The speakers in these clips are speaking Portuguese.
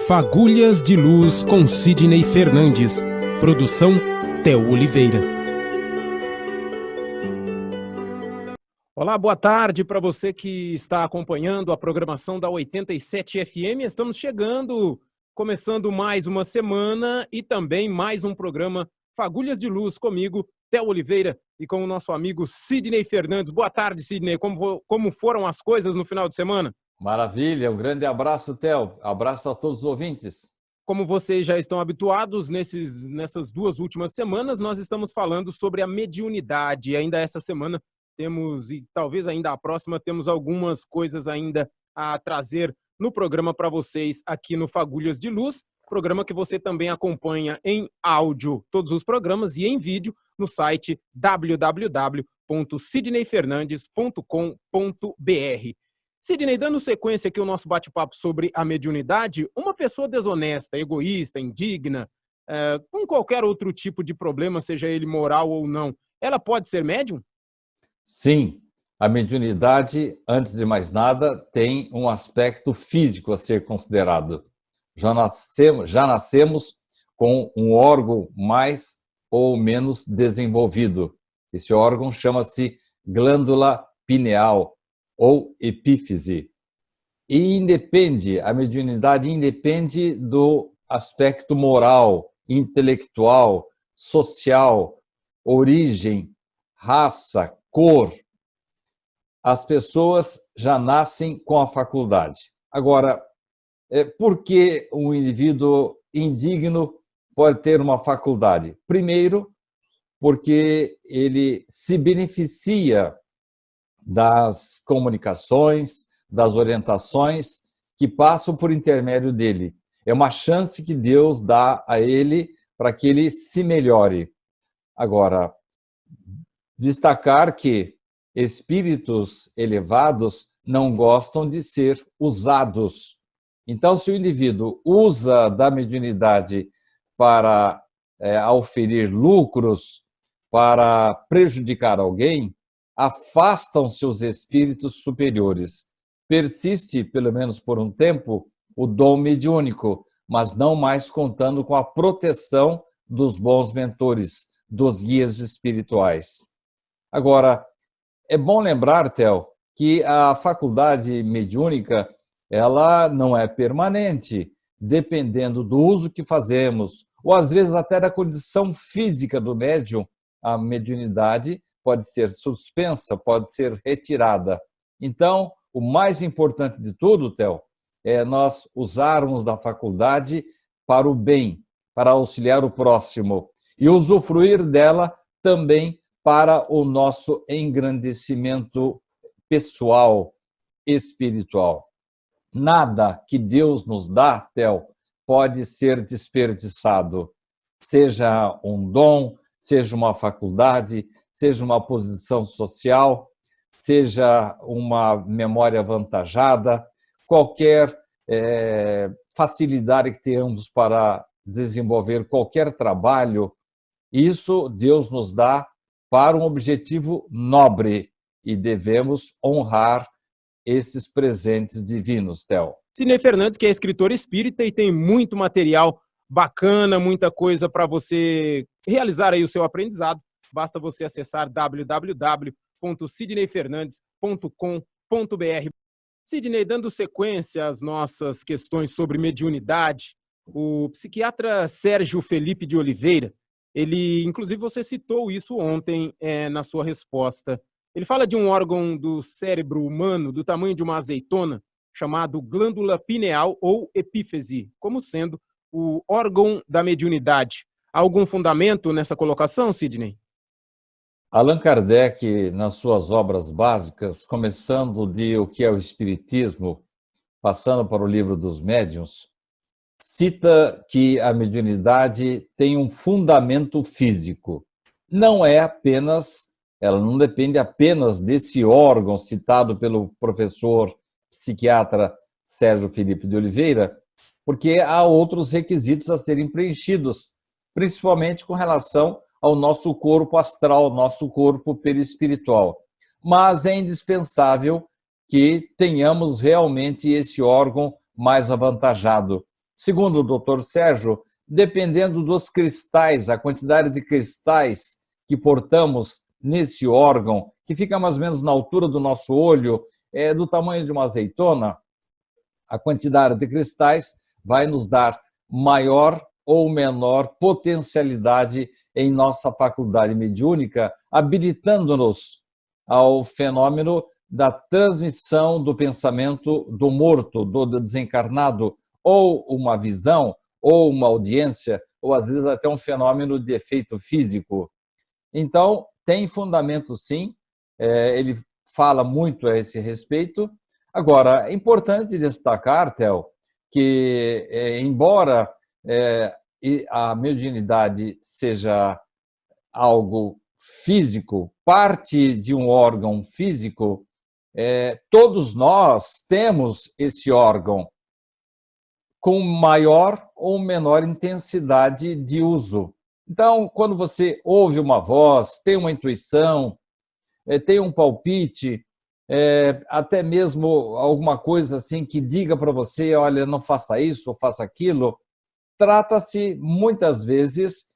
Fagulhas de Luz com Sidney Fernandes. Produção Theo Oliveira. Olá, boa tarde para você que está acompanhando a programação da 87 FM. Estamos chegando, começando mais uma semana e também mais um programa Fagulhas de Luz comigo, Theo Oliveira, e com o nosso amigo Sidney Fernandes. Boa tarde, Sidney. Como foram as coisas no final de semana? Maravilha, um grande abraço, Theo. Abraço a todos os ouvintes. Como vocês já estão habituados, nessas duas últimas semanas, nós estamos falando sobre a mediunidade. E ainda essa semana temos, e talvez ainda a próxima, temos algumas coisas ainda a trazer no programa para vocês aqui no Fagulhas de Luz, programa que você também acompanha em áudio, todos os programas, e em vídeo no site www.sidneyfernandes.com.br. Sidney, dando sequência aqui ao nosso bate-papo sobre a mediunidade, uma pessoa desonesta, egoísta, indigna, com qualquer outro tipo de problema, seja ele moral ou não, ela pode ser médium? Sim, a mediunidade, antes de mais nada, tem um aspecto físico a ser considerado. Já nascemos com um órgão mais ou menos desenvolvido. Esse órgão chama-se glândula pineal, ou epífise. E a mediunidade independe do aspecto moral, intelectual, social, origem, raça, cor. As pessoas já nascem com a faculdade. Agora, por que um indivíduo indigno pode ter uma faculdade? Primeiro, porque ele se beneficia das comunicações, das orientações que passam por intermédio dele. É uma chance que Deus dá a ele para que ele se melhore. Agora, destacar que espíritos elevados não gostam de ser usados. Então, se o indivíduo usa da mediunidade para auferir lucros, para prejudicar alguém, afastam-se os espíritos superiores. Persiste, pelo menos por um tempo, o dom mediúnico, mas não mais contando com a proteção dos bons mentores, dos guias espirituais. Agora, é bom lembrar, Theo, que a faculdade mediúnica ela não é permanente, dependendo do uso que fazemos, ou às vezes até da condição física do médium, a mediunidade pode ser suspensa, pode ser retirada. Então, o mais importante de tudo, Theo, é nós usarmos da faculdade para o bem, para auxiliar o próximo e usufruir dela também para o nosso engrandecimento pessoal, espiritual. Nada que Deus nos dá, Theo, pode ser desperdiçado. Seja um dom, seja uma faculdade, seja uma posição social, seja uma memória avantajada, qualquer facilidade que tenhamos para desenvolver qualquer trabalho, isso Deus nos dá para um objetivo nobre e devemos honrar esses presentes divinos, Theo. Sidney Fernandes, que é escritor espírita e tem muito material bacana, muita coisa para você realizar aí o seu aprendizado. Basta você acessar www.sidneyfernandes.com.br. Sidney, dando sequência às nossas questões sobre mediunidade, o psiquiatra Sérgio Felipe de Oliveira, ele, inclusive você citou isso ontem na sua resposta, ele fala de um órgão do cérebro humano do tamanho de uma azeitona, chamado glândula pineal ou epífise, como sendo o órgão da mediunidade. Há algum fundamento nessa colocação, Sidney? Allan Kardec, nas suas obras básicas, começando de O que é o Espiritismo, passando para o Livro dos Médiuns, cita que a mediunidade tem um fundamento físico. Ela não depende apenas desse órgão citado pelo professor psiquiatra Sérgio Felipe de Oliveira, porque há outros requisitos a serem preenchidos, principalmente com relação ao nosso corpo astral, nosso corpo perispiritual. Mas é indispensável que tenhamos realmente esse órgão mais avantajado, Segundo o doutor Sérgio, dependendo dos cristais, a quantidade de cristais que portamos nesse órgão, que fica mais ou menos na altura do nosso olho, do tamanho de uma azeitona, a quantidade de cristais vai nos dar maior ou menor potencialidade em nossa faculdade mediúnica, habilitando-nos ao fenômeno da transmissão do pensamento do morto, do desencarnado, ou uma visão, ou uma audiência, ou às vezes até um fenômeno de efeito físico. Então, tem fundamento sim, ele fala muito a esse respeito. Agora, é importante destacar, Theo, que embora a mediunidade seja algo físico, parte de um órgão físico, todos nós temos esse órgão com maior ou menor intensidade de uso. Então, quando você ouve uma voz, tem uma intuição, tem um palpite, até mesmo alguma coisa assim que diga para você, olha, não faça isso ou faça aquilo, trata-se muitas vezes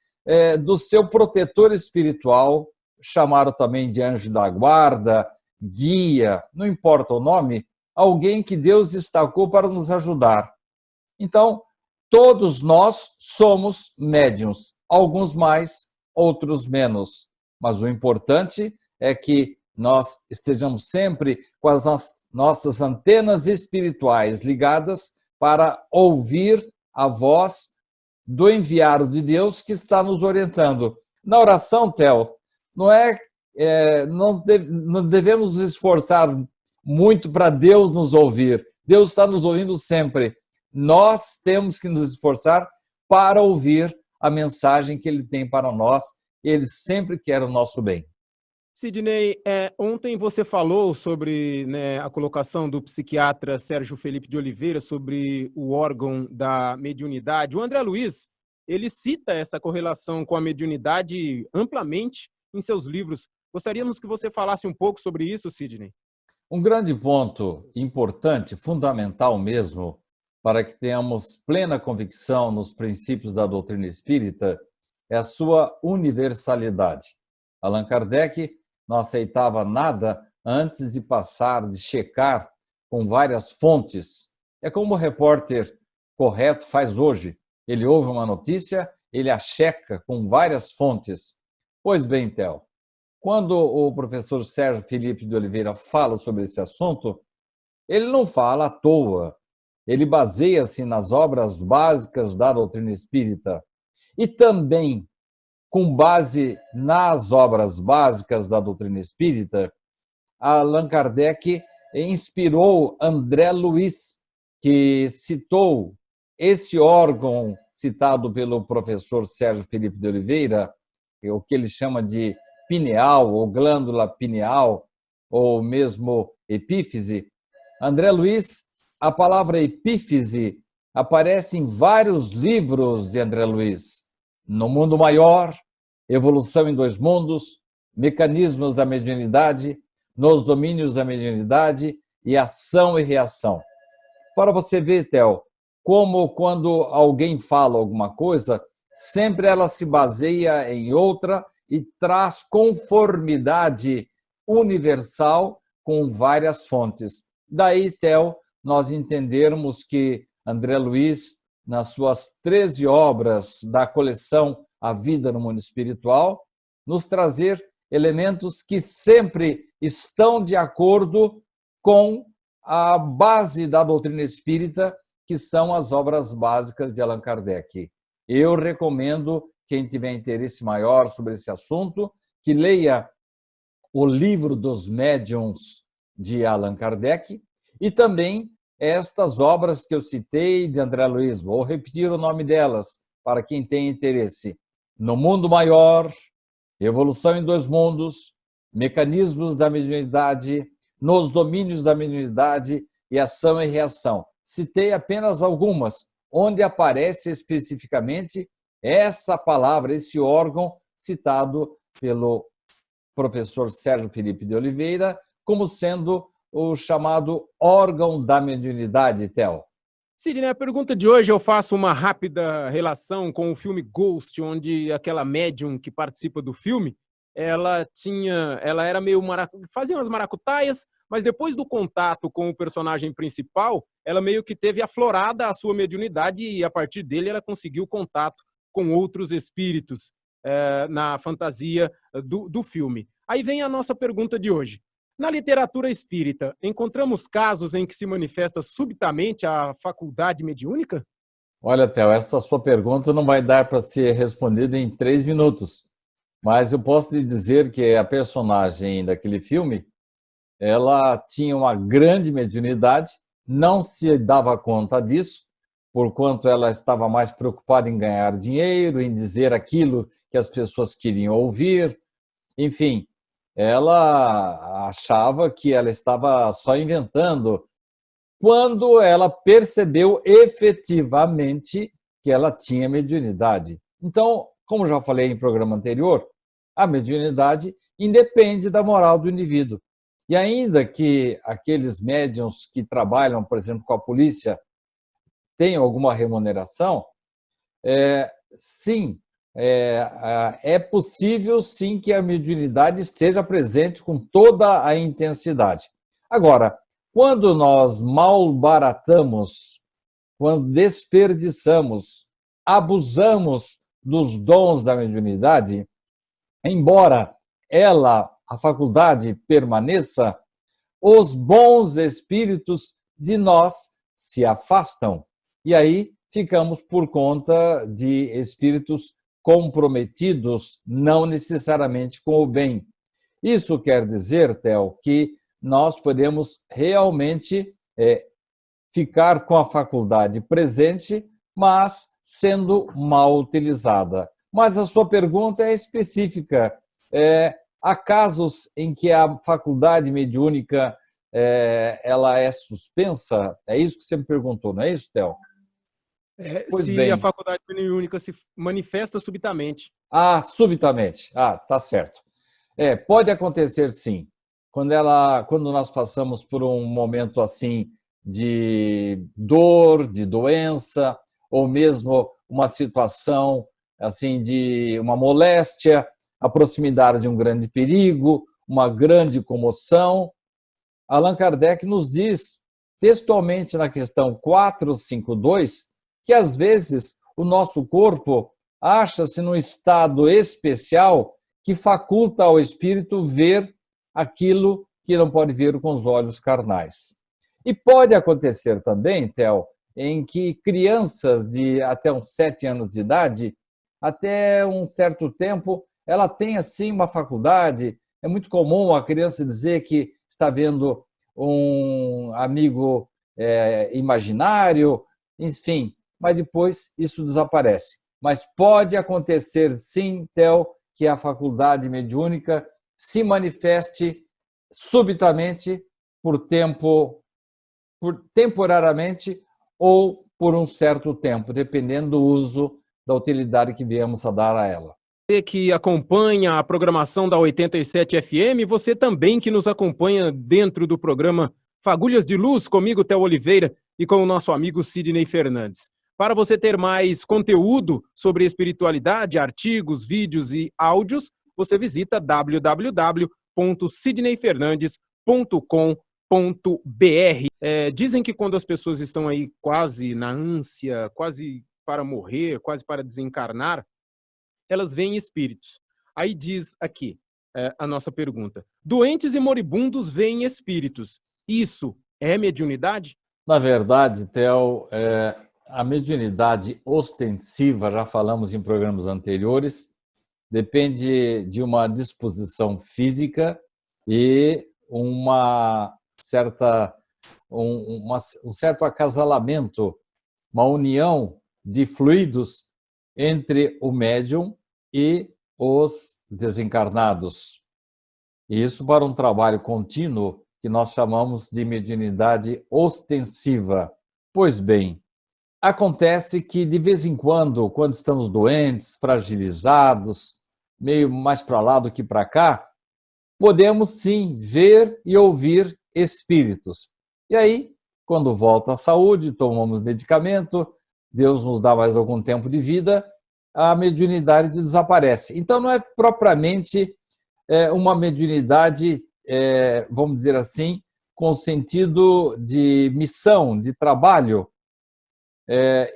do seu protetor espiritual, chamado também de anjo da guarda, guia, não importa o nome, alguém que Deus destacou para nos ajudar. Então, todos nós somos médiuns, alguns mais, outros menos, mas o importante é que nós estejamos sempre com as nossas antenas espirituais ligadas para ouvir a voz do enviado de Deus que está nos orientando. Na oração, Theo, não devemos nos esforçar muito para Deus nos ouvir. Deus está nos ouvindo sempre. Nós temos que nos esforçar para ouvir a mensagem que Ele tem para nós. Ele sempre quer o nosso bem. Sidney, ontem você falou sobre, né, a colocação do psiquiatra Sérgio Felipe de Oliveira sobre o órgão da mediunidade. O André Luiz, ele cita essa correlação com a mediunidade amplamente em seus livros. Gostaríamos que você falasse um pouco sobre isso, Sidney. Um grande ponto importante, fundamental mesmo, para que tenhamos plena convicção nos princípios da doutrina espírita, é a sua universalidade. Allan Kardec não aceitava nada antes de passar, de checar com várias fontes. É como o repórter correto faz hoje. Ele ouve uma notícia, ele a checa com várias fontes. Pois bem, Theo, quando o professor Sérgio Felipe de Oliveira fala sobre esse assunto, ele não fala à toa. Ele baseia-se nas obras básicas da doutrina espírita e também, com base nas obras básicas da doutrina espírita, Allan Kardec inspirou André Luiz, que citou esse órgão citado pelo professor Sérgio Felipe de Oliveira, o que ele chama de pineal, ou glândula pineal, ou mesmo epífise. André Luiz, a palavra epífise aparece em vários livros de André Luiz. No Mundo Maior, Evolução em Dois Mundos, Mecanismos da Mediunidade, Nos Domínios da Mediunidade e Ação e Reação. Para você ver, Theo, como quando alguém fala alguma coisa, sempre ela se baseia em outra e traz conformidade universal com várias fontes. Daí, Theo, nós entendermos que André Luiz, nas suas 13 obras da coleção A Vida no Mundo Espiritual, nos trazer elementos que sempre estão de acordo com a base da doutrina espírita, que são as obras básicas de Allan Kardec. Eu recomendo, quem tiver interesse maior sobre esse assunto, que leia o Livro dos Médiuns de Allan Kardec e também estas obras que eu citei de André Luiz. Vou repetir o nome delas para quem tem interesse. No Mundo Maior, Evolução em Dois Mundos, Mecanismos da Mediunidade, Nos Domínios da Mediunidade e Ação e Reação. Citei apenas algumas, onde aparece especificamente essa palavra, esse órgão citado pelo professor Sérgio Felipe de Oliveira como sendo o chamado órgão da mediunidade, Theo. Sidney, a pergunta de hoje eu faço uma rápida relação com o filme Ghost, onde aquela médium que participa do filme, ela era meio fazia umas maracutaias, mas depois do contato com o personagem principal, ela meio que teve aflorada a sua mediunidade e a partir dele ela conseguiu contato com outros espíritos na fantasia do filme. Aí vem a nossa pergunta de hoje. Na literatura espírita, encontramos casos em que se manifesta subitamente a faculdade mediúnica? Olha, Theo, essa sua pergunta não vai dar para ser respondida em 3 minutos, mas eu posso lhe dizer que a personagem daquele filme, ela tinha uma grande mediunidade, não se dava conta disso, porquanto ela estava mais preocupada em ganhar dinheiro, em dizer aquilo que as pessoas queriam ouvir, enfim, ela achava que ela estava só inventando, quando ela percebeu efetivamente que ela tinha mediunidade. Então, como já falei em programa anterior, a mediunidade independe da moral do indivíduo. E ainda que aqueles médiuns que trabalham, por exemplo, com a polícia, tenham alguma remuneração, sim, é possível sim que a mediunidade esteja presente com toda a intensidade. Agora, quando nós malbaratamos, quando desperdiçamos, abusamos dos dons da mediunidade, embora a faculdade permaneça, os bons espíritos de nós se afastam. E aí ficamos por conta de espíritos comprometidos, não necessariamente com o bem. Isso quer dizer, Theo, que nós podemos realmente ficar com a faculdade presente, mas sendo mal utilizada. Mas a sua pergunta é específica. Há casos em que a faculdade mediúnica ela é suspensa? É isso que você me perguntou, não é isso, Theo? Pois Se a bem. faculdade mediúnica se manifesta subitamente. Subitamente. Tá certo. Pode acontecer sim. Quando nós passamos por um momento assim de dor, de doença, ou mesmo uma situação assim de uma moléstia, a proximidade de um grande perigo, uma grande comoção, Allan Kardec nos diz textualmente na questão 452 que às vezes o nosso corpo acha-se num estado especial que faculta ao espírito ver aquilo que não pode ver com os olhos carnais. E pode acontecer também, Theo, em que crianças de até uns 7 anos de idade, até um certo tempo, ela tem assim uma faculdade. É muito comum a criança dizer que está vendo um amigo imaginário, enfim, mas depois isso desaparece. Mas pode acontecer sim, Theo, que a faculdade mediúnica se manifeste subitamente temporariamente ou por um certo tempo, dependendo do uso da utilidade que viemos a dar a ela. Você que acompanha a programação da 87 FM, você também que nos acompanha dentro do programa Fagulhas de Luz, comigo, Theo Oliveira, e com o nosso amigo Sidney Fernandes. Para você ter mais conteúdo sobre espiritualidade, artigos, vídeos e áudios, você visita www.sidneyfernandes.com.br. Dizem que quando as pessoas estão aí quase na ânsia, quase para morrer, quase para desencarnar, elas veem espíritos. Aí diz aqui a nossa pergunta: doentes e moribundos veem espíritos. Isso é mediunidade? Na verdade, Theo, a mediunidade ostensiva, já falamos em programas anteriores, depende de uma disposição física e um certo acasalamento, uma união de fluidos entre o médium e os desencarnados. Isso para um trabalho contínuo que nós chamamos de mediunidade ostensiva. Pois bem, acontece que de vez em quando estamos doentes, fragilizados, meio mais para lá do que para cá, podemos sim ver e ouvir espíritos. E aí Quando volta à saúde, tomamos medicamento, Deus nos dá mais algum tempo de vida, a mediunidade desaparece. Então, não é propriamente uma mediunidade, vamos dizer assim, com sentido de missão, de trabalho,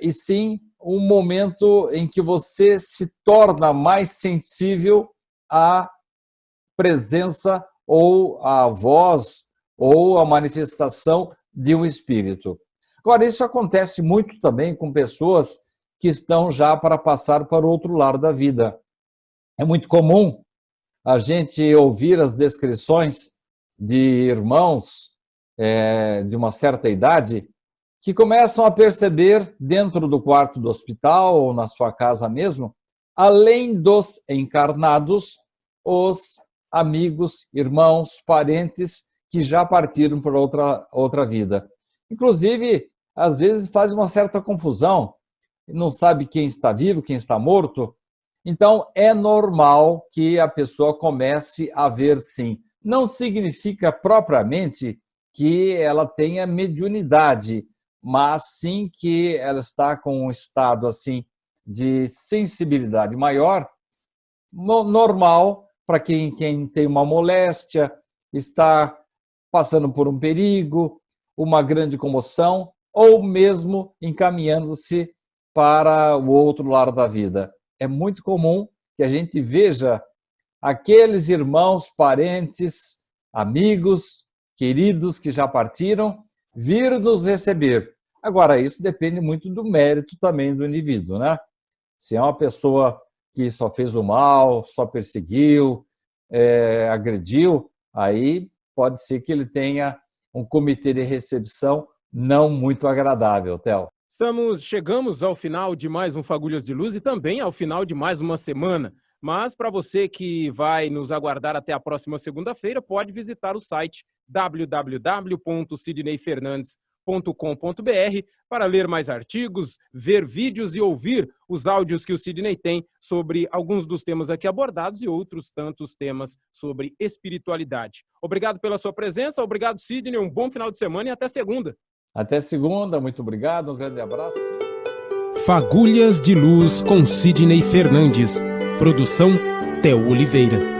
e sim um momento em que você se torna mais sensível à presença ou à voz ou à manifestação de um espírito. Agora, isso acontece muito também com pessoas que estão já para passar para o outro lado da vida. É muito comum a gente ouvir as descrições de irmãos de uma certa idade que começam a perceber dentro do quarto do hospital ou na sua casa mesmo, além dos encarnados, os amigos, irmãos, parentes que já partiram para outra vida. Inclusive, às vezes faz uma certa confusão, não sabe quem está vivo, quem está morto. Então, é normal que a pessoa comece a ver sim. Não significa propriamente que ela tenha mediunidade, mas sim que ela está com um estado assim de sensibilidade maior, normal para quem tem uma moléstia, está passando por um perigo, uma grande comoção, ou mesmo encaminhando-se para o outro lado da vida. É muito comum que a gente veja aqueles irmãos, parentes, amigos, queridos que já partiram, vir nos receber. Agora, isso depende muito do mérito também do indivíduo, né? Se é uma pessoa que só fez o mal, só perseguiu, agrediu, aí pode ser que ele tenha um comitê de recepção não muito agradável, Theo. Chegamos ao final de mais um Fagulhas de Luz e também ao final de mais uma semana. Mas para você que vai nos aguardar até a próxima segunda-feira, pode visitar o site www.sidneyfernandes.com.br para ler mais artigos, ver vídeos e ouvir os áudios que o Sidney tem sobre alguns dos temas aqui abordados e outros tantos temas sobre espiritualidade. Obrigado pela sua presença, obrigado, Sidney, um bom final de semana e até segunda. Até segunda, muito obrigado, um grande abraço. Fagulhas de Luz com Sidney Fernandes. Produção Theo Oliveira.